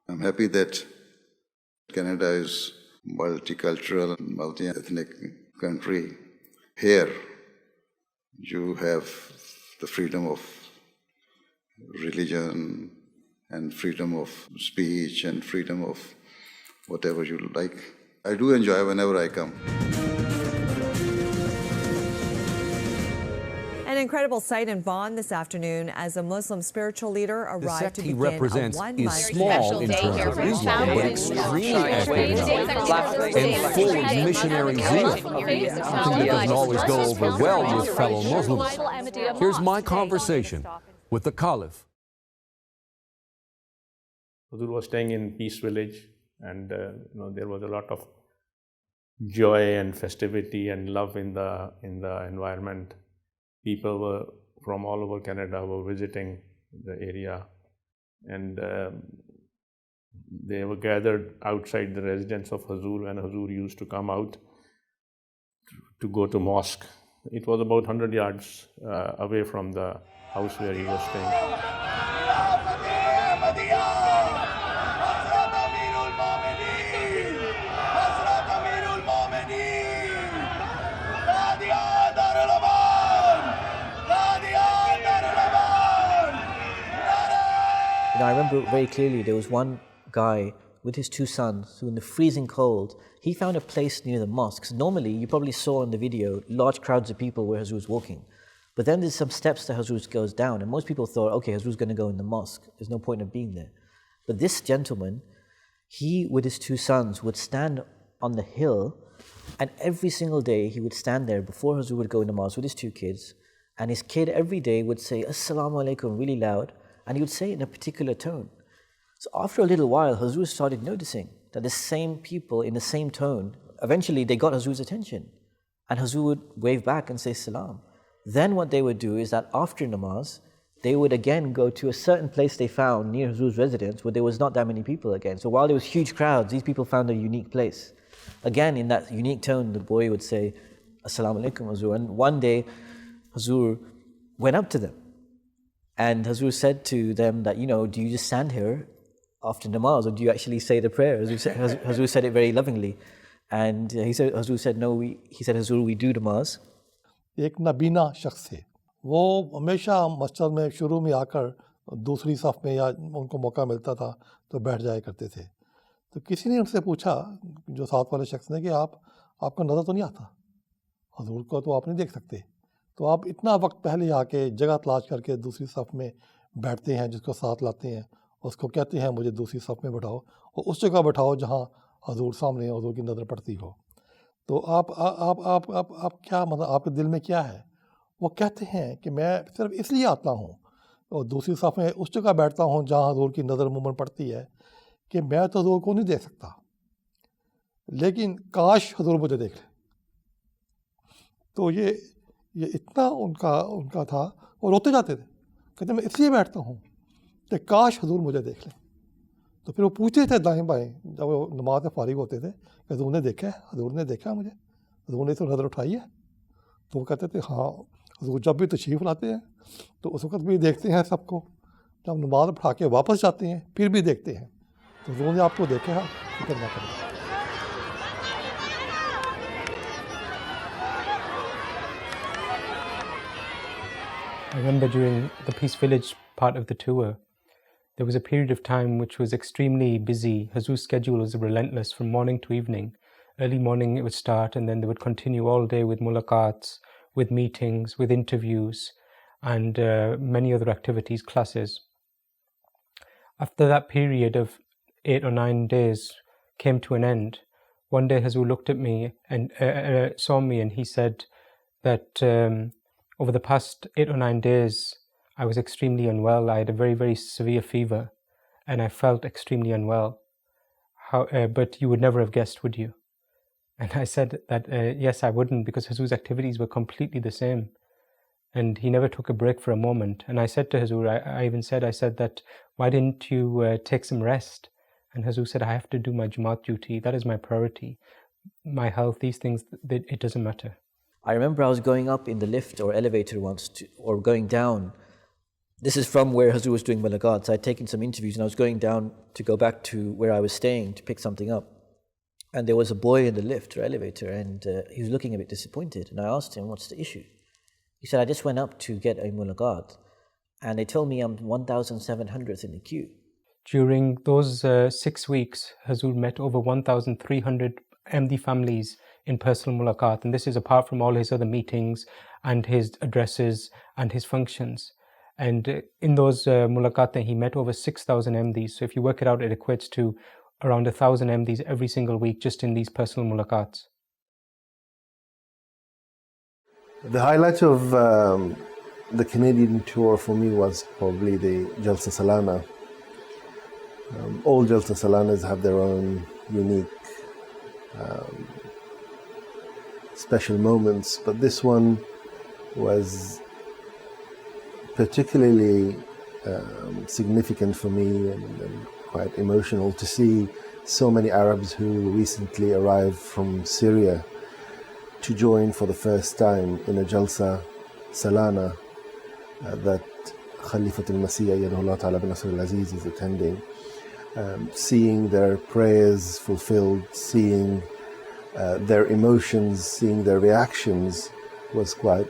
I'm happy that Canada is multicultural, multi-ethnic country. Here, you have the freedom of religion and freedom of speech and freedom of whatever you like. I do enjoy whenever I come. An incredible sight in Bonn this afternoon as a Muslim spiritual leader arrived to begin represents a is one-month small in terms of Islam, but extremely economic and full of missionary zeal. Something that doesn't always go over well with fellow Muslims. Here's my conversation with the Caliph. Huzur was staying in Peace Village, and there was a lot of joy and festivity and love in the environment. People were from all over Canada were visiting the area, and they were gathered outside the residence of Huzur, and Huzur used to come out to go to mosque. It was about 100 yards away from the house where he was staying. I remember very clearly there was one guy with his two sons who in the freezing cold, he found a place near the mosques. Normally, you probably saw in the video, large crowds of people where Huzur was walking. But then there's some steps that Huzur goes down, and most people thought, okay, Huzur's going to go in the mosque. There's no point of being there. But this gentleman, he with his two sons would stand on the hill, and every single day he would stand there before Huzur would go in the mosque with his two kids, and his kid every day would say, Assalamu alaikum, really loud, and he would say it in a particular tone. So after a little while, Huzur started noticing that the same people in the same tone, eventually they got Huzur's attention. And Huzur would wave back and say salam. Then what they would do is that after namaz, they would again go to a certain place they found near Huzur's residence where there was not that many people again. So while there was huge crowds, these people found a unique place. Again, in that unique tone, the boy would say, Assalamu alaikum Huzur. And one day, Huzur went up to them. And Huzur said to them that, do you just stand here after namaz, or do you actually say the prayer? Huzur said it very lovingly. And Huzur said, no, Huzur, we do namaz. एक नबीना शख्स थे, वो हमेशा मस्जिद में शुरू में आकर दूसरी सफ़ में या उनको मौका मिलता था तो बैठ जाया करते थे। तो किसी ने उनसे पूछा, जो साथ वाले शख्स ने, कि आपका नज़र तो नहीं आता, हुजूर को तो आप नहीं देख सकते, तो आप इतना वक्त पहले आके जगह तलाश करके दूसरी सफ़ में बैठते हैं, जिसको साथ लाते हैं, उसको कहते हैं मुझे दूसरी सफ़ में बैठाओ और उस जगह बैठाओ जहाँ हुजूर सामने हुजूर की नज़र पड़ती हो। तो आप क्या मतलब आपके दिल में क्या है? वो कहते हैं कि मैं सिर्फ इसलिए आता हूँ और दूसरी सफ़ में उस जगह बैठता हूँ जहाँ हुजूर की नज़र मुमन पड़ती है कि मैं तो हुजूर को नहीं देख सकता, लेकिन काश हुजूर मुझे देख ले। तो ये इतना उनका था, वो रोते जाते थे, कहते मैं इसलिए बैठता हूँ कि काश हुजूर मुझे देख ले। तो फिर वो पूछते थे दाएं बाएं, जब वो नमाज में फारिग होते थे, कि हुजूर ने देखा है, हुजूर ने देखा मुझे, हुजूर ने तो नज़र उठाई है? तो वो कहते थे हाँ, हुजूर जब भी तशरीफ़ लाते हैं तो उस वक़्त भी देखते हैं सबको, जब नमाज पढ़ा के वापस जाते हैं फिर भी देखते हैं, तो हुजूर ने आपको देखा है, फिक्र ना करें। I remember during the Peace Village part of the tour, there was a period of time which was extremely busy. Huzur's schedule was relentless from morning to evening. Early morning it would start, and then they would continue all day with mulaqats, with meetings, with interviews, and many other activities, classes. After that period of 8 or 9 days came to an end, one day Huzur looked at me and saw me, and he said that over the past 8 or 9 days, I was extremely unwell. I had a very, very severe fever, and I felt extremely unwell. But you would never have guessed, would you? And I said that, yes, I wouldn't, because Huzur's activities were completely the same. And he never took a break for a moment. And I said to Huzur, I said that, why didn't you take some rest? And Huzur said, I have to do my Jamaat duty. That is my priority. My health, these things, it doesn't matter. I remember I was going up in the lift or elevator once, or going down, This is from where Hazur was doing mulaqat. So I'd taken some interviews and I was going down to go back to where I was staying to pick something up. And there was a boy in the lift or elevator and he was looking a bit disappointed. And I asked him, what's the issue? He said, I just went up to get a mulaqat and they told me I'm 1,700th in the queue. During those 6 weeks, Hazur met over 1,300 Ahmadi families in personal mulaqat. And this is apart from all his other meetings and his addresses and his functions. And in those mulaqat, he met over 6,000 Ahmadis. So if you work it out, it equates to around 1,000 Ahmadis every single week just in these personal mulaqats. The highlight of the Canadian tour for me was probably the Jalsa Salana. All Jalsa Salanas have their own unique special moments, but this one was particularly significant for me and quite emotional to see so many Arabs who recently arrived from Syria to join for the first time in a Jalsa Salana that Khalifat al-Masih Ayyadahullah Ta'ala bin Nasr al-Aziz is attending. Seeing their prayers fulfilled, seeing their emotions, seeing their reactions was quite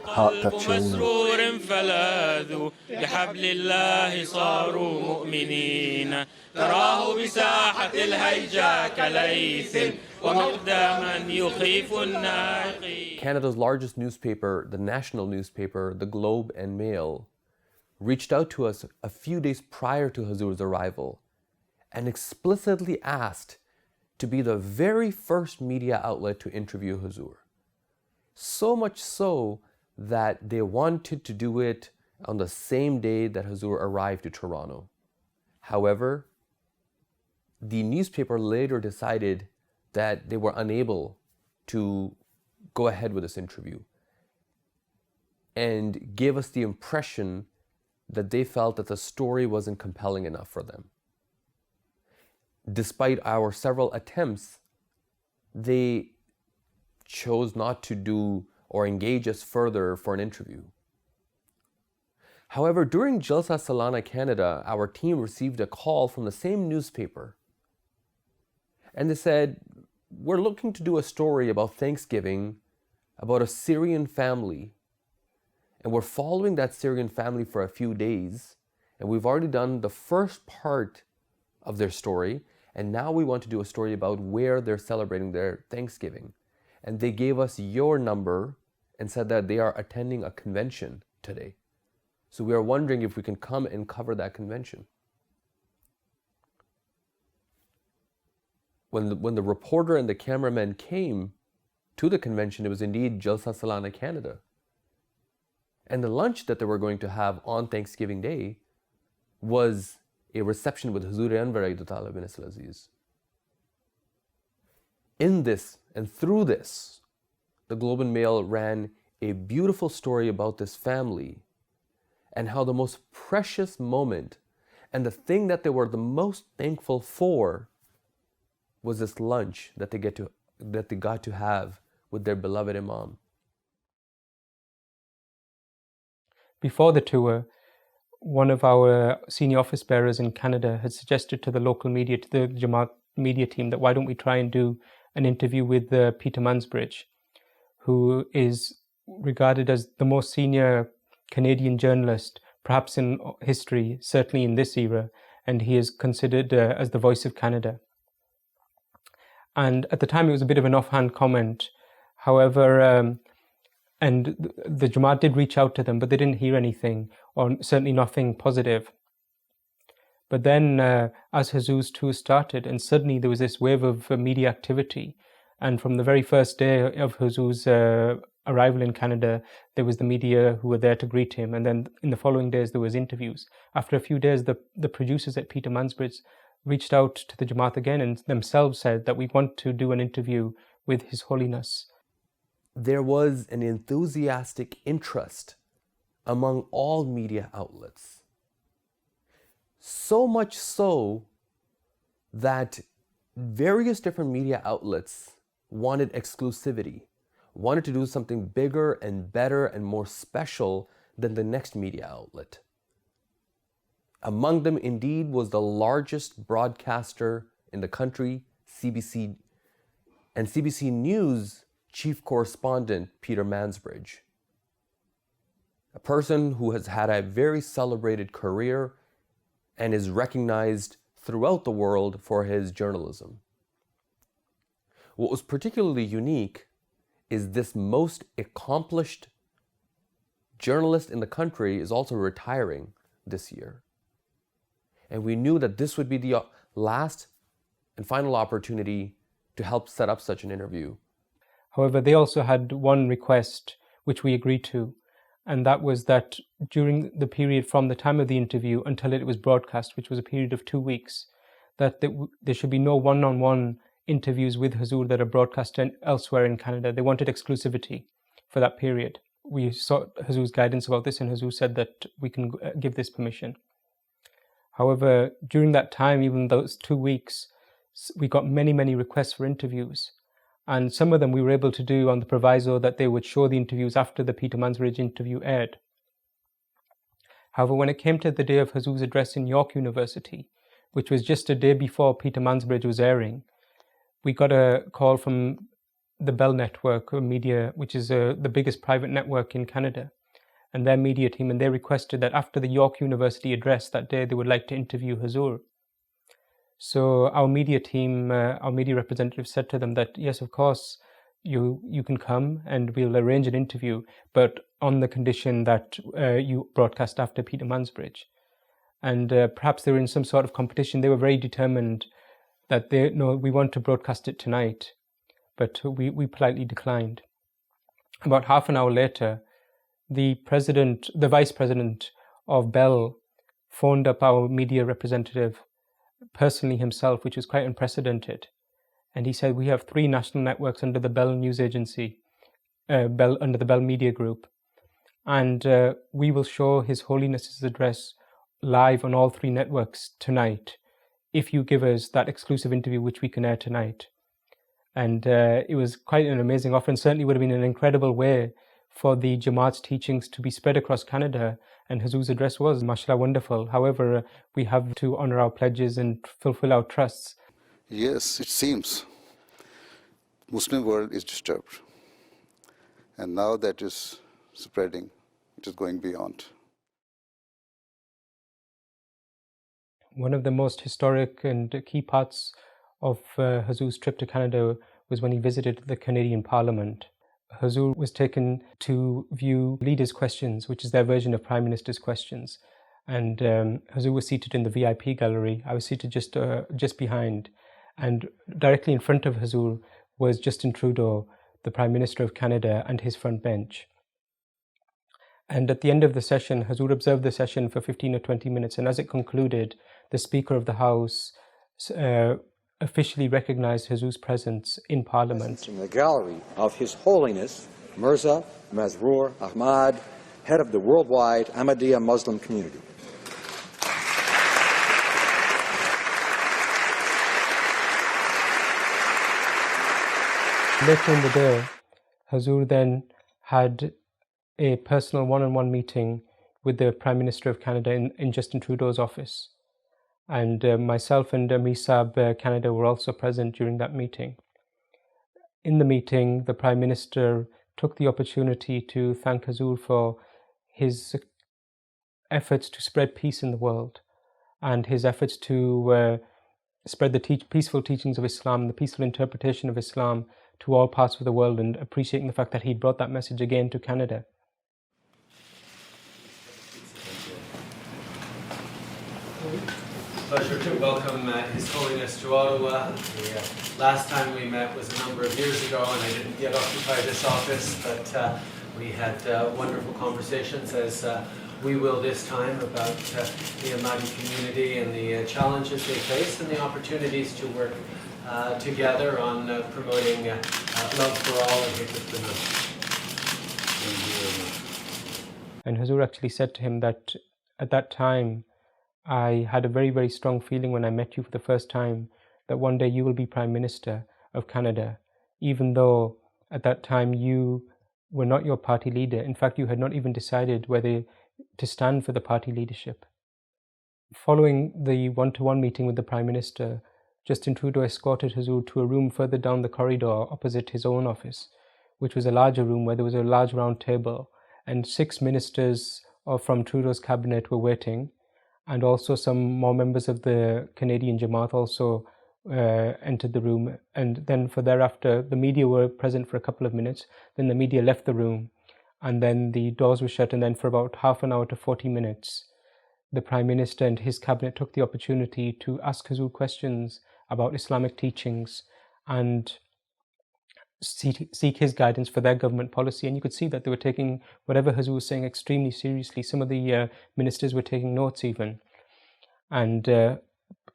heart-touching. مسرور فلاذوا بحبل الله صاروا مؤمنين تراه بساحة الهيجا كليث ومقدما يخيف الناقين. Canada's largest newspaper, the national newspaper, the Globe and Mail, reached out to us a few days prior to Hazur's arrival and explicitly asked to be the very first media outlet to interview Hazur. So much so that they wanted to do it on the same day that Hazur arrived to Toronto. However, the newspaper later decided that they were unable to go ahead with this interview and gave us the impression that they felt that the story wasn't compelling enough for them. Despite our several attempts, they chose not to do or engage us further for an interview. However, during Jalsa Salana Canada, our team received a call from the same newspaper. And they said, we're looking to do a story about Thanksgiving, about a Syrian family. And we're following that Syrian family for a few days. And we've already done the first part of their story. And now we want to do a story about where they're celebrating their Thanksgiving. And they gave us your number and said that they are attending a convention today. So we are wondering if we can come and cover that convention. When the reporter and the cameraman came to the convention, it was indeed Jalsa Salana Canada. And the lunch that they were going to have on Thanksgiving Day was a reception with Hazur Anwar Ayyadahullah bin Nasr al-Aziz. In this and through this, the Globe and Mail ran a beautiful story about this family and how the most precious moment and the thing that they were the most thankful for was this lunch that they got to have with their beloved Imam. Before the tour, one of our senior office bearers in Canada had suggested to the local media, to the Jamaat media team, that why don't we try and do an interview with Peter Mansbridge, who is regarded as the most senior Canadian journalist, perhaps in history, certainly in this era, and he is considered as the voice of Canada. And at the time, it was a bit of an offhand comment. However, and the Jamaat did reach out to them, but they didn't hear anything, or certainly nothing positive. But then, as Hazur's tour started, and suddenly there was this wave of media activity, and from the very first day of Hazur's arrival in Canada, there was the media who were there to greet him, and then in the following days there was interviews. After a few days, the producers at Peter Mansbridge reached out to the Jamaat again and themselves said that we want to do an interview with His Holiness. There was an enthusiastic interest among all media outlets. So much so that various different media outlets wanted exclusivity, wanted to do something bigger and better and more special than the next media outlet. Among them, indeed, was the largest broadcaster in the country, CBC, and CBC News chief correspondent, Peter Mansbridge, a person who has had a very celebrated career and is recognized throughout the world for his journalism. What was particularly unique is this most accomplished journalist in the country is also retiring this year. And we knew that this would be the last and final opportunity to help set up such an interview. However, they also had one request which we agreed to, and that was that during the period from the time of the interview until it was broadcast, which was a period of 2 weeks, that there should be no one-on-one interviews with Huzur that are broadcast elsewhere in Canada. They wanted exclusivity for that period. We sought Huzur's guidance about this, and Huzur said that we can give this permission. However, during that time, even those 2 weeks, we got many, many requests for interviews. And some of them we were able to do on the proviso that they would show the interviews after the Peter Mansbridge interview aired. However, when it came to the day of Huzur's address in York University, which was just a day before Peter Mansbridge was airing, we got a call from the Bell Network media, which is the biggest private network in Canada, and their media team, and they requested that after the York University address that day, they would like to interview Huzur. So our media team, our media representative said to them that, yes, of course, you can come and we'll arrange an interview, but on the condition that you broadcast after Peter Mansbridge. And perhaps they were in some sort of competition. They were very determined that we want to broadcast it tonight, but we politely declined. About half an hour later, the vice president of Bell phoned up our media representative personally himself, which was quite unprecedented. And he said, we have 3 national networks under the Bell News Agency, under the Bell Media Group. And we will show His Holiness's address live on all 3 networks tonight, if you give us that exclusive interview which we can air tonight. And it was quite an amazing offer, and certainly would have been an incredible way for the Jamaat's teachings to be spread across Canada, and Huzur's address was, mashallah, wonderful. However, we have to honor our pledges and fulfill our trusts. Yes, it seems Muslim world is disturbed, and now that is spreading, it is going beyond. One of the most historic and key parts of Huzur's trip to Canada was when he visited the Canadian Parliament. Huzur was taken to view leaders' questions, which is their version of Prime Minister's questions. And Huzur was seated in the VIP gallery. I was seated just behind. And directly in front of Huzur was Justin Trudeau, the Prime Minister of Canada, and his front bench. And at the end of the session, Huzur observed the session for 15 or 20 minutes. And as it concluded, the Speaker of the House officially recognized Huzur's presence in Parliament. In the gallery of His Holiness Mirza Masroor Ahmad, head of the worldwide Ahmadiyya Muslim community. Later in the day, Huzur then had a personal one-on-one meeting with the Prime Minister of Canada in Justin Trudeau's office. And myself and Amir Canada were also present during that meeting. In the meeting, the Prime Minister took the opportunity to thank Huzur for his efforts to spread peace in the world and his efforts to spread the peaceful teachings of Islam, the peaceful interpretation of Islam to all parts of the world, and appreciating the fact that he brought that message again to Canada. Pleasure to welcome His Holiness to Ottawa. The last time we met was a number of years ago, and I didn't yet occupy this office, but we had wonderful conversations, as we will this time, about the Ahmadi community and the challenges they face and the opportunities to work together on promoting love for all and hatred for none. And Huzur actually said to him that at that time, I had a very, very strong feeling when I met you for the first time that one day you will be Prime Minister of Canada, even though at that time you were not your party leader. In fact, you had not even decided whether to stand for the party leadership. Following the one-to-one meeting with the Prime Minister, Justin Trudeau escorted Hazur to a room further down the corridor opposite his own office, which was a larger room where there was a large round table, and 6 ministers from Trudeau's cabinet were waiting, and also some more members of the Canadian Jamaat also entered the room. And then thereafter, the media were present for a couple of minutes, then the media left the room, and then the doors were shut, and then for about half an hour to 40 minutes, the Prime Minister and his cabinet took the opportunity to ask Hazur questions about Islamic teachings and seek his guidance for their government policy. And you could see that they were taking whatever Hazur was saying extremely seriously. Some of the ministers were taking notes even. And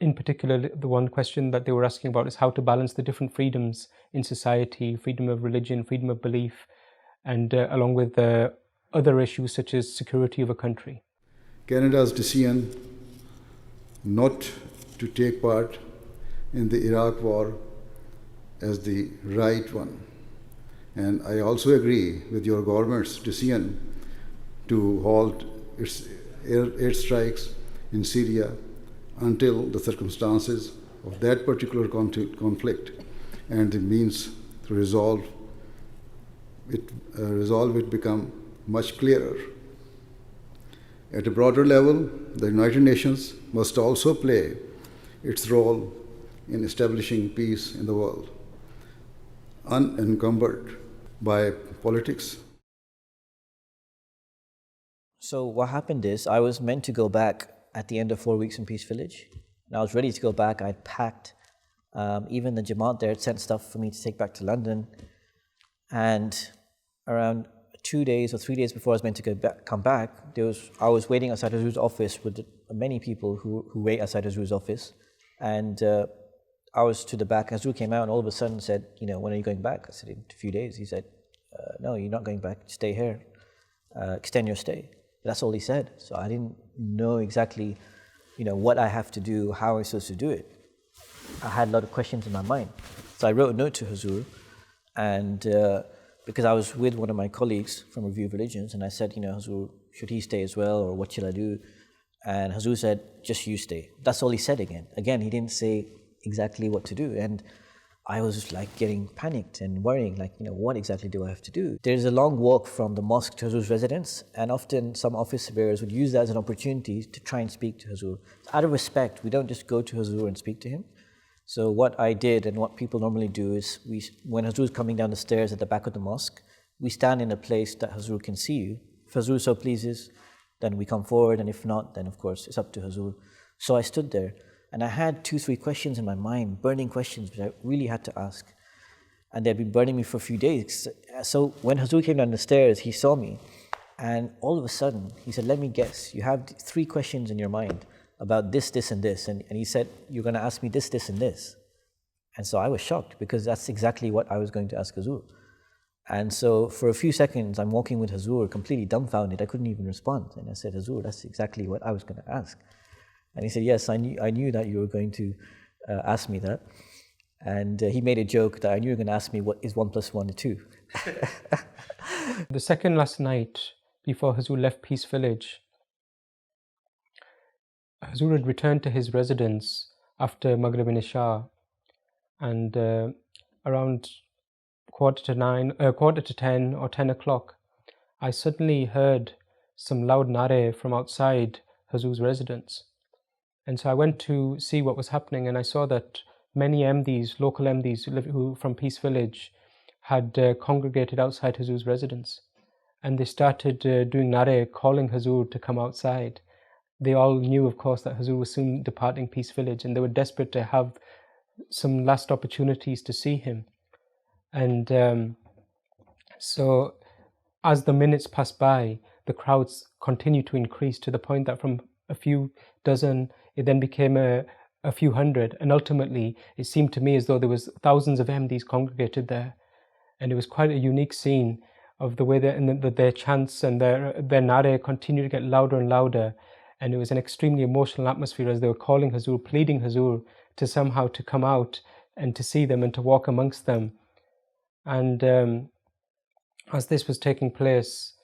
in particular, the one question that they were asking about is how to balance the different freedoms in society, freedom of religion, freedom of belief, and along with other issues such as security of a country. Canada's decision not to take part in the Iraq war as the right one. And I also agree with your government's decision to halt its airstrikes in Syria until the circumstances of that particular conflict and the means to resolve it become much clearer. At a broader level, the United Nations must also play its role in establishing peace in the world, unencumbered by politics. So what happened is, I was meant to go back at the end of 4 weeks in Peace Village, and I was ready to go back. I'd packed. Even the Jamaat there had sent stuff for me to take back to London. And around 2 days or 3 days before I was meant to come back, I was waiting outside Hazur's office with many people who wait outside Hazur's office. And I was to the back. Hazur came out and all of a sudden said, when are you going back? I said, in a few days. He said, no, you're not going back. Stay here. Extend your stay. That's all he said. So I didn't know exactly, what I have to do, how I'm supposed to do it. I had a lot of questions in my mind. So I wrote a note to Hazur, and because I was with one of my colleagues from Review of Religions, and I said, Hazur, should he stay as well, or what should I do? And Hazur said, just you stay. That's all he said again. Again, he didn't say exactly what to do. And I was like getting panicked and worrying, what exactly do I have to do? There's a long walk from the mosque to Hazur's residence, and often some office bearers would use that as an opportunity to try and speak to Hazur. Out of respect, we don't just go to Hazur and speak to him. So what I did and what people normally do is, when Hazur is coming down the stairs at the back of the mosque, we stand in a place that Hazur can see you. If Hazur so pleases, then we come forward, and if not, then of course it's up to Hazur. So I stood there, and I had 2-3 questions in my mind, burning questions which I really had to ask. And they'd been burning me for a few days. So when Hazur came down the stairs, he saw me, and all of a sudden, he said, let me guess, you have 3 questions in your mind about this, this, and this. And he said, you're going to ask me this, this, and this. And so I was shocked, because that's exactly what I was going to ask Hazur. And so for a few seconds, I'm walking with Hazur, completely dumbfounded. I couldn't even respond. And I said, Hazur, that's exactly what I was going to ask. And he said, yes, I knew that you were going to ask me that. And he made a joke that I knew you were going to ask me what is 1 + 1 2. The second last night before Hazur left Peace Village, Hazur had returned to his residence after Maghrib and Isha, and around 9:45 or 10 o'clock, I suddenly heard some loud nare from outside Hazur's residence. And so I went to see what was happening, and I saw that many MDs, local MDs who from Peace Village, had congregated outside Hazur's residence. And they started doing nare, calling Hazur to come outside. They all knew, of course, that Hazur was soon departing Peace Village, and they were desperate to have some last opportunities to see him. And so as the minutes passed by, the crowds continued to increase to the point that from a few dozen, it then became a few hundred. And ultimately, it seemed to me as though there was thousands of MDs congregated there. And it was quite a unique scene of the way that their chants and their nare continued to get louder and louder. And it was an extremely emotional atmosphere as they were calling Hazur, pleading Hazur to somehow to come out and to see them and to walk amongst them. And as this was taking place,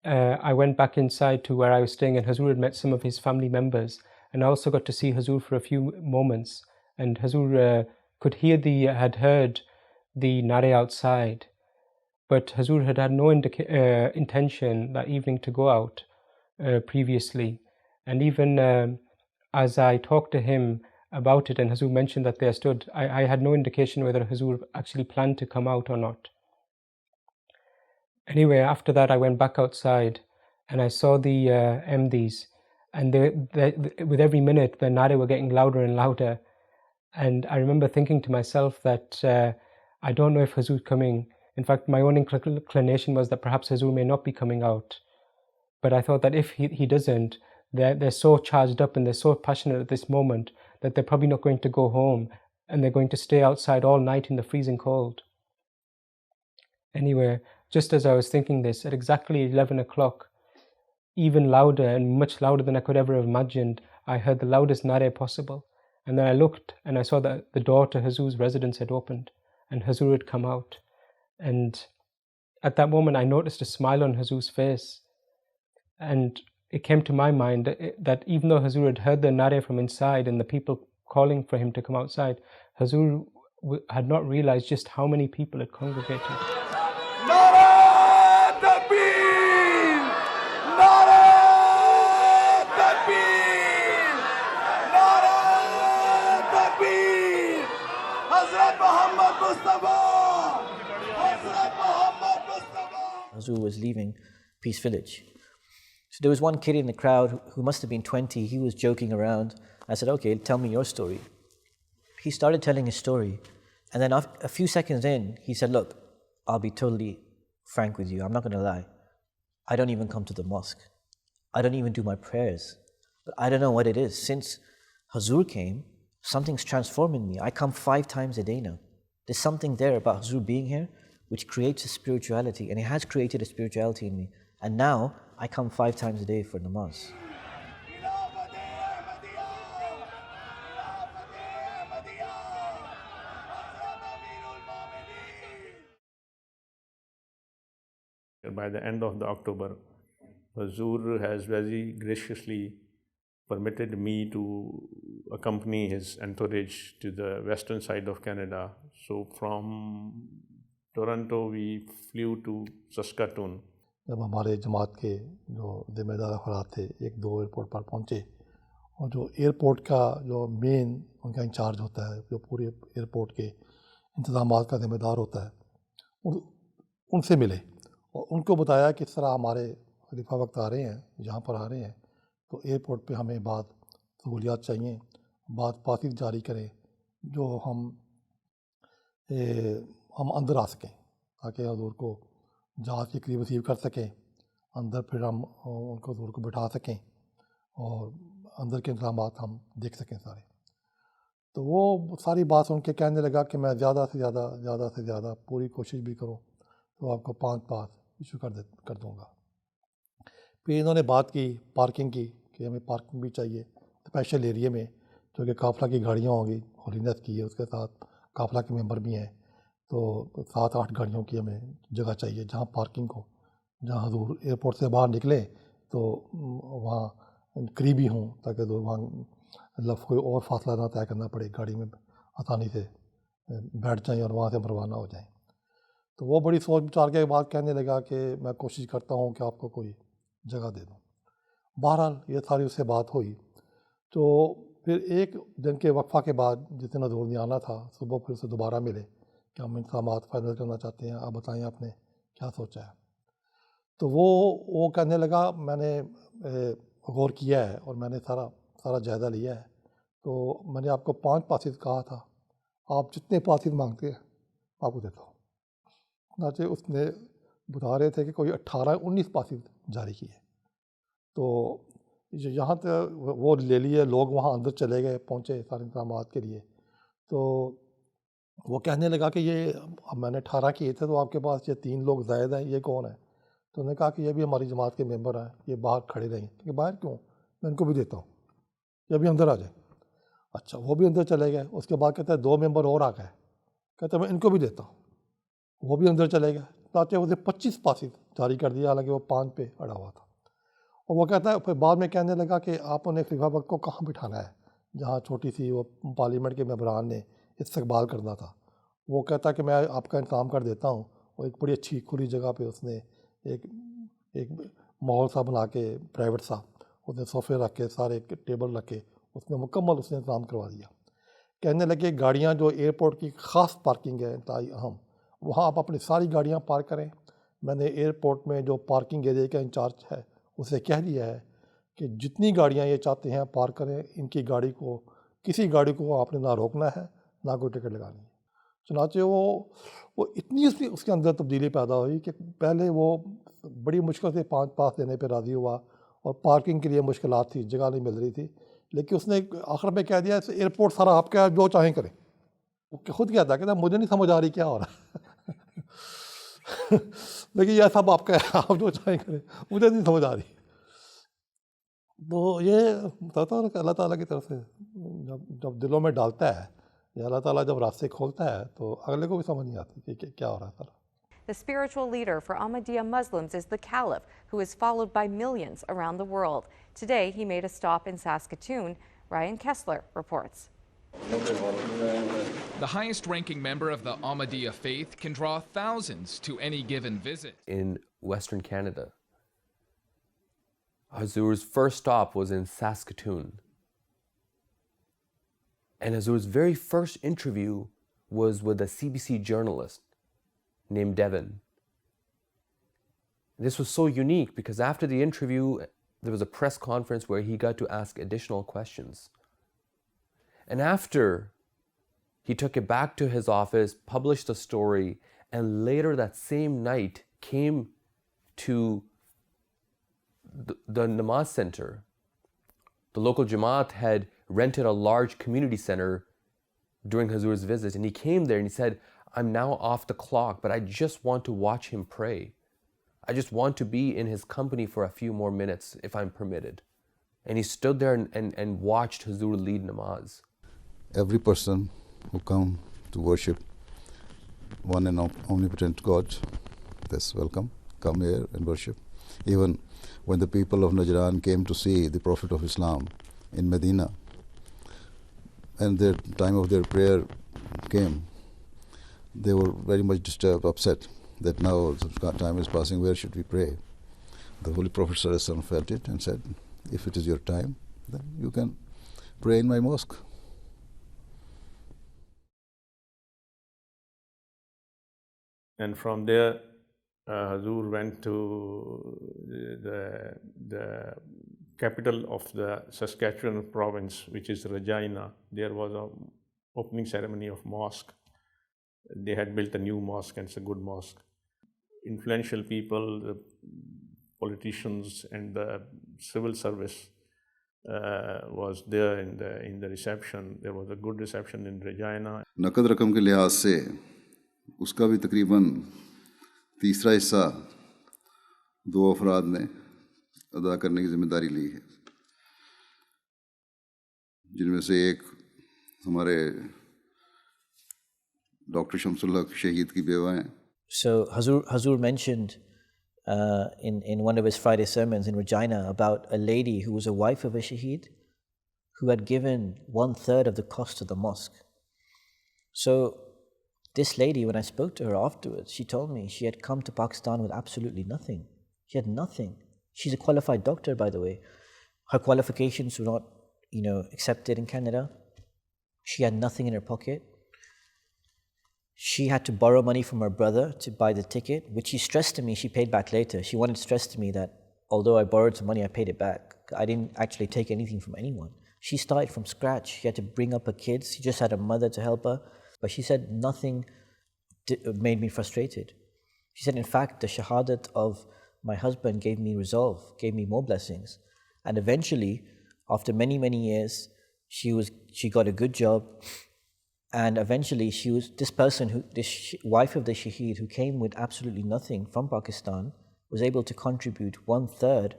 I went back inside to where I was staying, and Hazur had met some of his family members, and I also got to see Hazur for a few moments, and Hazur had heard the nare outside, but Hazur had had no intention that evening to go out previously, and even as I talked to him about it and Hazur mentioned that they stood, I had no indication whether Hazur actually planned to come out or not. Anyway, after that I went back outside and I saw the MDs, and with every minute the nare were getting louder and louder, and I remember thinking to myself that I don't know if Hazur's coming. In fact, my own inclination was that perhaps Hazur may not be coming out, but I thought that if he doesn't, they're so charged up and they're so passionate at this moment that they're probably not going to go home and they're going to stay outside all night in the freezing cold. Anyway, just as I was thinking this, at exactly 11 o'clock, even louder and much louder than I could ever have imagined, I heard the loudest nare possible. And then I looked and I saw that the door to Hazur's residence had opened and Hazur had come out. And at that moment I noticed a smile on Hazur's face. And it came to my mind that even though Hazur had heard the nare from inside and the people calling for him to come outside, Hazur had not realized just how many people had congregated. Hazur was leaving Peace Village. So there was one kid in the crowd who must have been 20. He was joking around. I said, okay, tell me your story. He started telling his story. And then a few seconds in, he said, look, I'll be totally frank with you. I'm not going to lie. I don't even come to the mosque. I don't even do my prayers. But I don't know what it is. Since Hazur came, something's transformed in me. I come 5 times a day now. There's something there about Hazur being here which creates a spirituality, and it has created a spirituality in me. And now I come 5 times a day for namaz. By the end of the October, Hazur has very graciously permitted me to accompany his entourage to the western side of Canada. So from Toronto we flew to Saskatoon. जब हमारे जमात के जो ज़िम्मेदार अफराद थे 1-2 airport पर पहुँचे, और जो एयरपोर्ट का जो मेन उनका इंचार्ज होता है, जो पूरे एयरपोर्ट के इंतज़ामात का ज़िम्मेदार होता है, उनसे मिले और उनको बताया कि इस तरह हमारे खलीफा वक्त आ रहे हैं, यहाँ पर आ रहे हैं, तो एयरपोर्ट पे हमें बाद सहूलियात चाहिए, बाद पासिस जारी करें जो हम अंदर आ सकें ताकि हजूर को जहाज़ के करीब रिसीव कर सकें, अंदर फिर हम उनको हजूर को बिठा सकें और अंदर के इंतज़ामात हम देख सकें सारे। तो वो सारी बात सुन के कहने लगा कि मैं ज़्यादा से ज़्यादा पूरी कोशिश भी करूँ तो आपको 5 पास इशू कर दूँगा। फिर इन्होंने बात की पार्किंग की कि हमें पार्किंग भी चाहिए स्पेशल एरिया में, क्योंकि काफ़िला की गाड़ियाँ होंगी, होलीनेस की है, उसके साथ काफ़िला के मेंबर भी हैं, तो 7-8 गाड़ियों की हमें जगह चाहिए जहाँ पार्किंग हो, जहाँ हजूर एयरपोर्ट से बाहर निकले तो वहाँ करीबी हों ताकि वहाँ कोई और फासला ना तय करना पड़े, गाड़ी में आसानी से बैठ जाएं और वहाँ से रवाना हो जाएं। तो वो बड़ी सोच विचार के बाद कहने लगा कि मैं कोशिश करता हूँ कि आपको कोई जगह दे दूँ। बहरहाल ये सारी उससे बात हुई। तो फिर एक दिन के वक्फा के बाद जिस दिन हजूर ने आना था, सुबह फिर से दोबारा मिले कि हम इंतज़ामात फाइनल करना चाहते हैं, आप बताएं आपने क्या सोचा है। तो वो कहने लगा मैंने गौर किया है और मैंने सारा जायज़ा लिया है, तो मैंने आपको 5 पासिस कहा था, आप जितने पासिस मांगते हैं आपको देता हूँ। नाचे उसने बता रहे थे कि कोई 18-19 पासिस जारी किए। तो यहाँ तक वो ले लिए, लोग वहाँ अंदर चले गए, पहुँचे सारे इंतज़ामात के लिए। तो वो कहने लगा कि ये अब मैंने 18 किए थे, तो आपके पास ये 3 लोग ज़ायद हैं, ये कौन है? तो उन्होंने कहा कि ये भी हमारी जमात के मेंबर हैं, ये बाहर खड़े रहें। कि बाहर क्यों? मैं इनको भी देता हूँ, ये भी अंदर आ जाए। अच्छा, वो भी अंदर चले गए। उसके बाद कहते हैं 2 मेंबर और आ गए, कहते हैं मैं इनको भी देता हूँ, वो भी अंदर चले गए। ताकि उसे 25 पासिस जारी कर दिया, हालांकि वो 5 पे अड़ा हुआ था। और वो कहता है, फिर बाद में कहने लगा कि आपने खलीफा वक्त को कहाँ बिठाना है, जहाँ छोटी सी वो पार्लियामेंट के मेंबरान ने इस्तकबाल करना था। वो कहता कि मैं आपका इंतज़ाम कर देता हूँ। और एक बड़ी अच्छी खुली जगह पे उसने एक माहौल सा बना के, प्राइवेट सा, उसने सोफ़े रख के, सारे टेबल रख के, उसमें मुकम्मल उसने इंतज़ाम करवा दिया। कहने लगे गाड़ियाँ जो एयरपोर्ट की ख़ास पार्किंग है इंतहाई अहम, वहाँ आप अपनी सारी गाड़ियाँ पार्क करें। मैंने एयरपोर्ट में जो पार्किंग एरिया का इंचार्ज है उसे कह दिया है कि जितनी गाड़ियाँ ये चाहते हैं पार्क करें, इनकी गाड़ी को, किसी गाड़ी को आपने ना रोकना है ना कोई टिकट लगानी है। चुनाचे वो इतनी उसके अंदर तब्दीली पैदा हुई कि पहले वो बड़ी मुश्किल से 5 पास देने पर राज़ी हुआ और पार्किंग के लिए मुश्किलात थी, जगह नहीं मिल रही थी, लेकिन उसने आखिर में कह दिया एयरपोर्ट सारा आपका, जो चाहें करें। वो खुद कहता कहता मुझे नहीं समझ आ रही क्या हो रहा है लेकिन यह सब आपका है, आप जो चाहें करें, मुझे नहीं समझ आ रही। तो ये बताता हूँ कि अल्लाह ताला की तरफ से जब दिलों में डालता है, या अल्लाह ताला जब रास्ते खोलता है, तो अगले को भी समझ नहीं आती कि क्या हो रहा है। The spiritual leader for Ahmadiyya Muslims is the Caliph, who is followed by millions around the world. Today, he made a stop in Saskatoon. Ryan Kessler reports. The highest-ranking member of the Ahmadiyya faith can draw thousands to any given visit. In Western Canada, Hazur's first stop was in Saskatoon. And Hazur's very first interview was with a CBC journalist named Devin. This was so unique because after the interview, there was a press conference where he got to ask additional questions. And after, he took it back to his office, published the story, and later that same night came to the Namaz Center. The local Jamaat had rented a large community center during Hazur's visit, and he came there and he said, I'm now off the clock, but I just want to watch him pray. I just want to be in his company for a few more minutes, if I'm permitted. And he stood there and watched Hazur lead namaz. Every person who come to worship one and omnipotent God, that's welcome. Come here and worship. Even when the people of Najran came to see the Prophet of Islam in Medina, and the time of their prayer came, they were very much disturbed, upset that now time is passing, where should we pray? The Holy Prophet ﷺ felt it and said, if it is your time, then you can pray in my mosque. And from there, Hazur went to the capital of the Saskatchewan province, which is Regina. There was an opening ceremony of mosque. They had built a new mosque, and it's a good mosque. Influential people, the politicians, and the civil service was there in the reception. There was a good reception in Regina. नकद रकम के लिहाज से उसका भी तकरीबन तीसरा हिस्सा 2 अफराद ने अदा करने की जिम्मेदारी ली है, जिनमें से एक हमारे डॉक्टर शमसुल्लाह शहीद की बेवा हैं. So Hazur mentioned in one of his Friday sermons in Regina about a lady who was a wife of a shaheed who had given 1/3 of the cost of the mosque. So this lady, when I spoke to her afterwards, she told me she had come to Pakistan with absolutely nothing. She had nothing. She's a qualified doctor, by the way. Her qualifications were not, accepted in Canada. She had nothing in her pocket. She had to borrow money from her brother to buy the ticket, which she stressed to me she paid back later. She wanted to stress to me that although I borrowed some money, I paid it back. I didn't actually take anything from anyone. She started from scratch. She had to bring up her kids. She just had a mother to help her. But she said nothing made me frustrated. She said, in fact, the shahadat of my husband gave me resolve, gave me more blessings. And eventually, after many, many years, she got a good job. And eventually, this wife of the shaheed who came with absolutely nothing from Pakistan, was able to contribute 1/3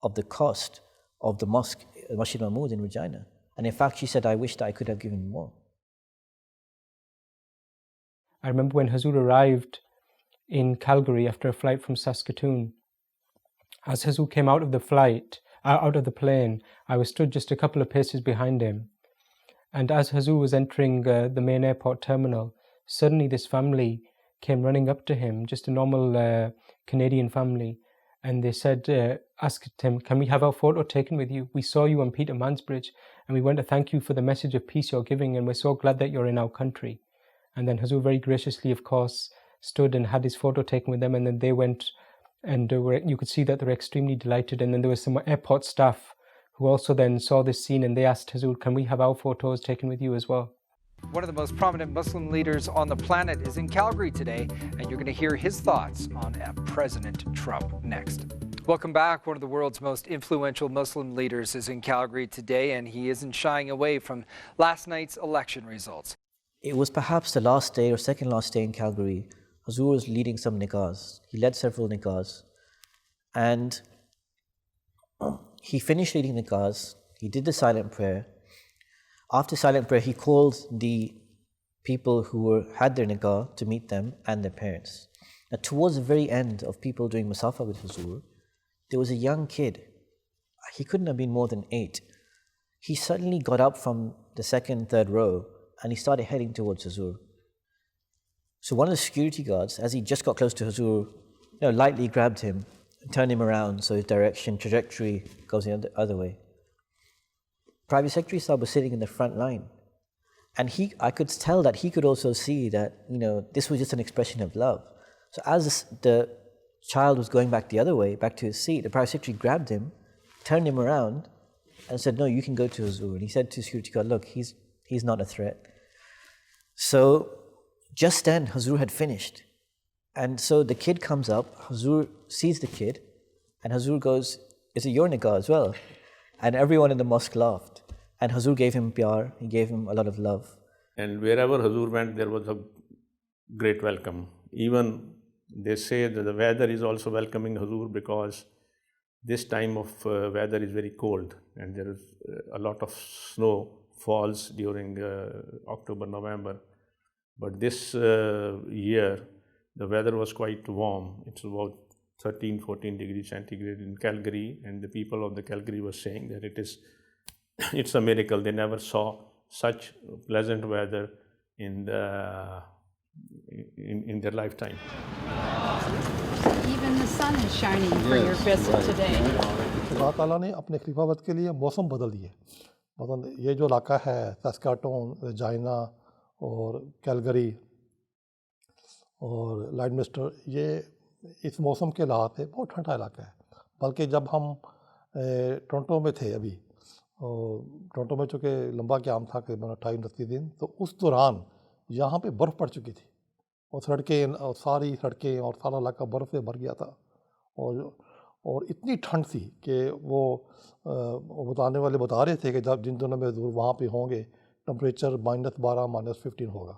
of the cost of the mosque, Masjid Mahmud in Regina. And in fact, she said, I wished I could have given more. I remember when Hazur arrived, in Calgary after a flight from Saskatoon. As Hazur came out of the plane, I was stood just a couple of paces behind him. And as Hazur was entering the main airport terminal, suddenly this family came running up to him, just a normal Canadian family, and they said, asked him, "Can we have our photo taken with you? We saw you on Peter Mansbridge, and we want to thank you for the message of peace you're giving, and we're so glad that you're in our country." And then Hazur very graciously, of course, stood and had his photo taken with them, and then they went, and you could see that they were extremely delighted. And then there was some airport staff who also then saw this scene, and they asked Hazur, "Can we have our photos taken with you as well?" One of the most prominent Muslim leaders on the planet is in Calgary today, and you're going to hear his thoughts on President Trump next. Welcome back. One of the world's most influential Muslim leaders is in Calgary today, and he isn't shying away from last night's election results. It was perhaps the last day or second last day in Calgary. Hazur was leading some nikahs. He led several nikahs. And he finished leading nikahs. He did the silent prayer. After silent prayer, he called the people who had their nikah to meet them and their parents. Now, towards the very end of people doing Musafa with Hazur, there was a young kid. He couldn't have been more than 8. He suddenly got up from the second, third row, and he started heading towards Hazur. So one of the security guards, as he just got close to Hazur, lightly grabbed him and turned him around so his trajectory goes the other way. Private Secretary Saab was sitting in the front line, and I could tell that he could also see that this was just an expression of love. So as the child was going back the other way, back to his seat, the Private Secretary grabbed him, turned him around, and said, "No, you can go to Hazur." And he said to the security guard, "Look, he's not a threat." So just then, Hazur had finished. And so the kid comes up, Hazur sees the kid, and Hazur goes, "Is it your nikah as well?" And everyone in the mosque laughed. And Hazur gave him pyar, he gave him a lot of love. And wherever Hazur went, there was a great welcome. Even they say that the weather is also welcoming Hazur, because this time of weather is very cold, and there is a lot of snow falls during October, November. But this year, the weather was quite warm. It's about 13, 14 degrees centigrade in Calgary, and the people of the Calgary were saying that it's a miracle. They never saw such pleasant weather in their lifetime. Even the sun is shining for your visit today. खुदा ताला ने अपने खलीफावत के लिए मौसम बदल दिए. मतलब ये जो इलाका है, सस्काटून, रेजाइना और कैलगरी और लाइडमिस्टर, ये इस मौसम के लिहाज से बहुत ठंडा इलाका है. बल्कि जब हम टोरंटो में थे अभी, टोरंटो में चूँकि लंबा क़याम था करीबन 28-29 दिन, तो उस दौरान यहाँ पे बर्फ़ पड़ चुकी थी और सड़कें और सारी सड़कें और सारा इलाका बर्फ़ से भर गया था. और इतनी ठंड थी कि वो बताने वाले बता रहे थे कि जब जिन दिनों में हज़ूर वहाँ पे होंगे, टेम्परेचर -12, -15 होगा.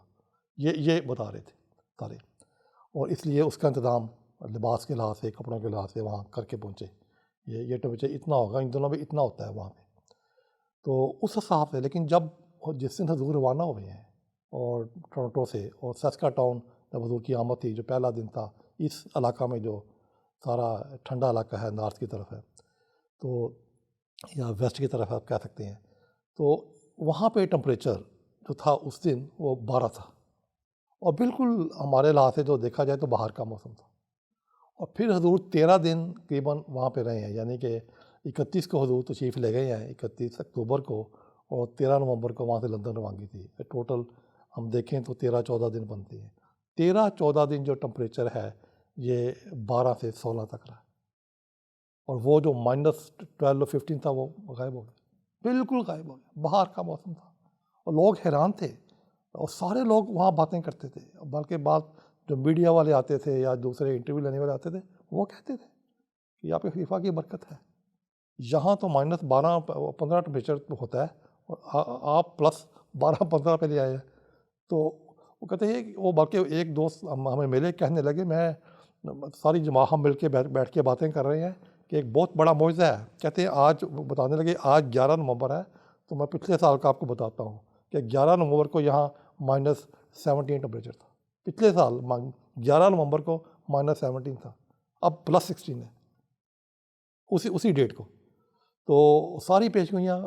ये बता रहे थे सारे. और इसलिए उसका इंतज़ाम लिबास के लिहाज से, कपड़ों के लिहाज से वहाँ करके पहुँचे. ये टेम्परेचर इतना होगा, इन दिनों में इतना होता है वहाँ पे. तो उस हिसाब से, लेकिन जब जिस दिन हज़ूर रवाना हुए हैं और टोरंटो से, और सस्काटून जब हज़ूर की आमद थी, जो पहला दिन था इस इलाका में, जो सारा ठंडा इलाका है, नॉर्थ की तरफ है, तो या वेस्ट की तरफ आप कह सकते हैं, तो वहाँ पे टेम्परेचर जो था उस दिन वो 12 था. और बिल्कुल हमारे लिहाज से जो देखा जाए तो बाहर का मौसम था. और फिर हज़ूर 13 दिन तकरीबन वहाँ पे रहे हैं. यानी कि 31 को हज़ूर तशरीफ़ ले गए हैं, 31 अक्टूबर को, और 13 नवंबर को वहाँ से लंदन रवानगी थी. टोटल हम देखें तो 13-14 दिन बनते हैं. 13-14 दिन जो टेम्परेचर है ये 12 से 16 तक रहा. और वो जो -12-15 था वो गायब हो गया, बिल्कुल गायब हो गया. बाहर का मौसम था और लोग हैरान थे, और सारे लोग वहाँ बातें करते थे. बल्कि बात जो मीडिया वाले आते थे या दूसरे इंटरव्यू लेने वाले आते थे, वो कहते थे कि यहाँ पे खलीफा की बरकत है. यहाँ तो -12-15 टेम्परेचर होता है और आप +12-15 पे ले आए हैं. तो वो कहते हैं, वो बल्कि एक दोस्त हमें मिले, कहने लगे, मैं सारी जमात हम मिल के बैठ के बातें कर रहे हैं कि एक बहुत बड़ा मौजज़ा है. कहते हैं आज, बताने लगे आज 11 नवंबर है, तो मैं पिछले साल का आपको बताता हूँ कि 11 नवंबर को यहाँ -17 टेम्परेचर था. पिछले साल 11 नवंबर को -17 था, अब +16 है उसी डेट को। तो सारी पेशगोइयाँ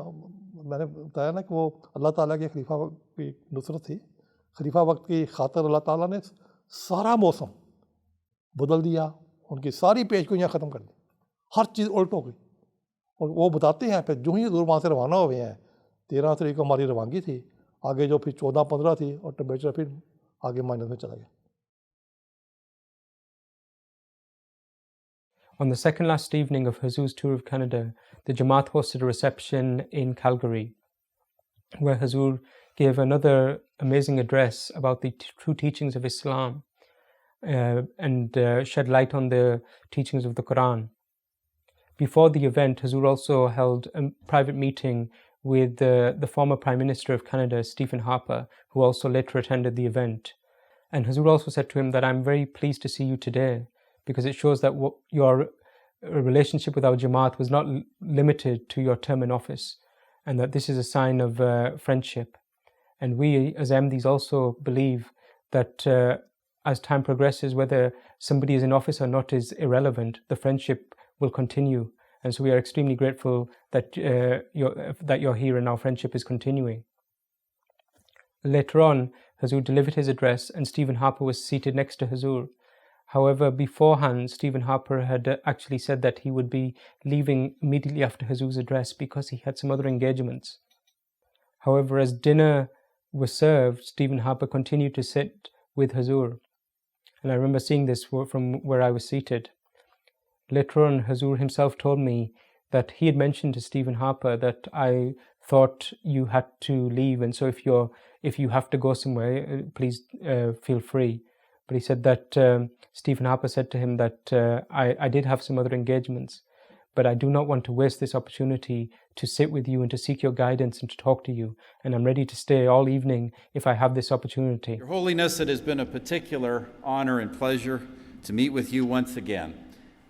मैंने बताया ना कि वो अल्लाह ताला के खलीफा की नुसरत थी। खलीफा वक्त की खातिर अल्लाह ताला ने सारा मौसम बदल दिया, उनकी सारी पेशगोइयाँ ख़त्म कर दी, हर चीज़ उल्ट हो गई। और वो बताते हैं फिर जो ही हजूर वहाँ से रवाना हुए हैं, 13 तारीख को हमारी रवानगी थी, आगे जो फिर 14-15 थी और टेम्परेचर फिर आगे माइनस में चला गया। On the second last evening of Hazur's tour of Canada, the Jamaat hosted a reception in Calgary, where Hazur gave another amazing address about the true teachings of Islam and shed light on the teachings of the Quran. Before the event, Hazur also held a private meeting with the former Prime Minister of Canada, Stephen Harper, who also later attended the event. And Hazur also said to him that I'm very pleased to see you today, because it shows that your relationship with our Jamaat was not limited to your term in office, and that this is a sign of friendship. And we as MDs also believe that as time progresses, whether somebody is in office or not is irrelevant, the friendship will continue. And so we are extremely grateful that you're here and our friendship is continuing. Later on, Hazur delivered his address and Stephen Harper was seated next to Hazur. However, beforehand, Stephen Harper had actually said that he would be leaving immediately after Hazur's address because he had some other engagements. However, as dinner was served, Stephen Harper continued to sit with Hazur. And I remember seeing this from where I was seated. Later on, Hazur himself told me that he had mentioned to Stephen Harper that I thought you had to leave, and so if you have to go somewhere, please feel free. But he said that Stephen Harper said to him that I did have some other engagements, but I do not want to waste this opportunity to sit with you and to seek your guidance and to talk to you, and I'm ready to stay all evening if I have this opportunity. Your Holiness, it has been a particular honor and pleasure to meet with you once again.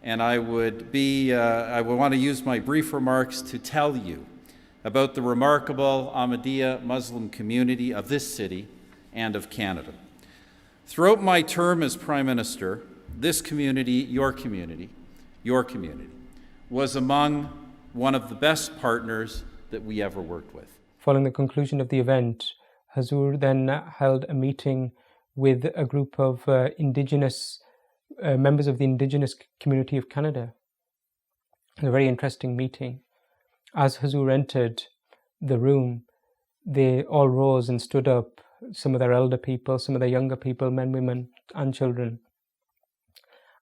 And I would want to use my brief remarks to tell you about the remarkable Ahmadiyya Muslim community of this city and of Canada. Throughout my term as Prime Minister, this community, your community, was among one of the best partners that we ever worked with. Following the conclusion of the event, Hazur then held a meeting with a group of members of the Indigenous community of Canada. It was a very interesting meeting. As Hazur entered the room, they all rose and stood up, some of their elder people, some of their younger people, men, women, and children.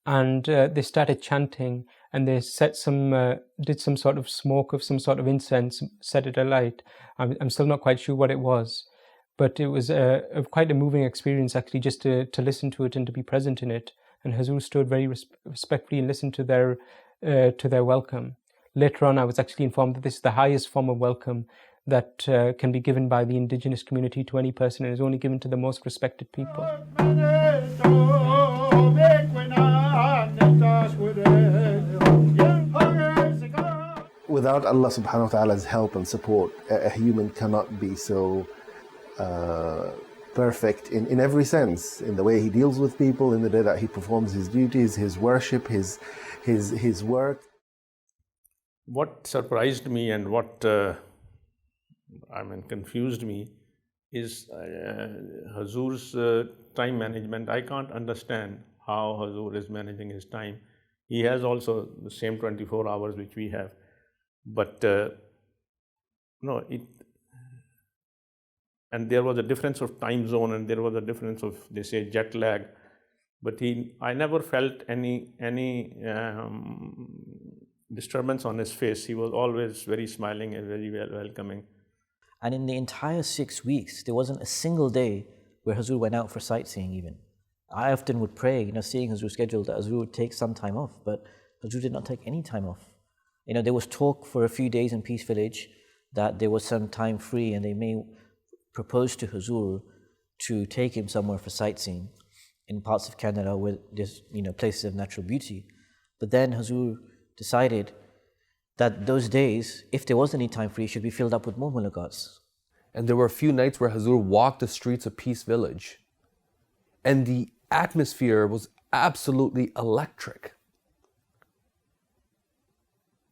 And they started chanting, and they did some sort of smoke of some sort of incense, set it alight. I'm still not quite sure what it was, but it was quite a moving experience actually, just to listen to it and to be present in it. And Hazur stood very respectfully and listened to their welcome. Later on, I was actually informed that this is the highest form of welcome that can be given by the Indigenous community to any person, and is only given to the most respected people. Without Allah subhanahu wa ta'ala's help and support, a human cannot be so perfect in every sense, in the way he deals with people, in the way that he performs his duties, his worship, his work. What surprised me and what confused me is Hazur's time management. I can't understand how Hazur is managing his time. He has also the same 24 hours which we have, but and there was a difference of time zone, and there was a difference of, they say, jet lag. But I never felt any disturbance on his face. He was always very smiling and very welcoming. And in the entire 6 weeks, there wasn't a single day where Hazur went out for sightseeing even. I often would pray, seeing Hazur's schedule, that Hazur would take some time off, but Hazur did not take any time off. There was talk for a few days in Peace Village that there was some time free, and they may propose to Hazur to take him somewhere for sightseeing in parts of Canada where there's places of natural beauty. But then Hazur decided that those days, if there was any time free, should be filled up with more mulaqats. And there were a few nights where Hazur walked the streets of Peace Village, and the atmosphere was absolutely electric.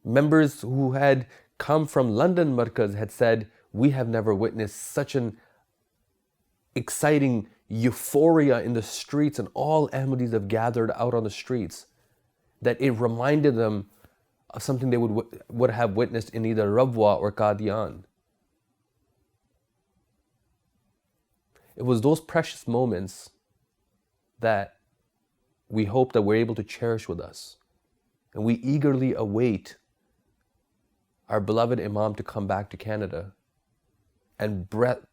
Members who had come from London Markaz had said, we have never witnessed such an exciting euphoria in the streets, and all Ahmadis have gathered out on the streets, that it reminded them of something they would have witnessed in either Rabwa or Qadian. It was those precious moments that we hope that we're able to cherish with us. And we eagerly await our beloved Imam to come back to Canada and breathe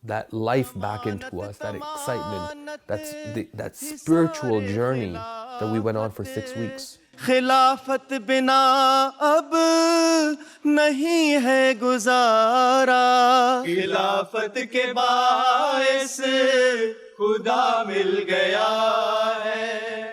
that life back into us, that excitement, that spiritual journey that we went on for 6 weeks. खिलाफत बिना अब नहीं है गुजारा, खिलाफत के बायस खुदा मिल गया है।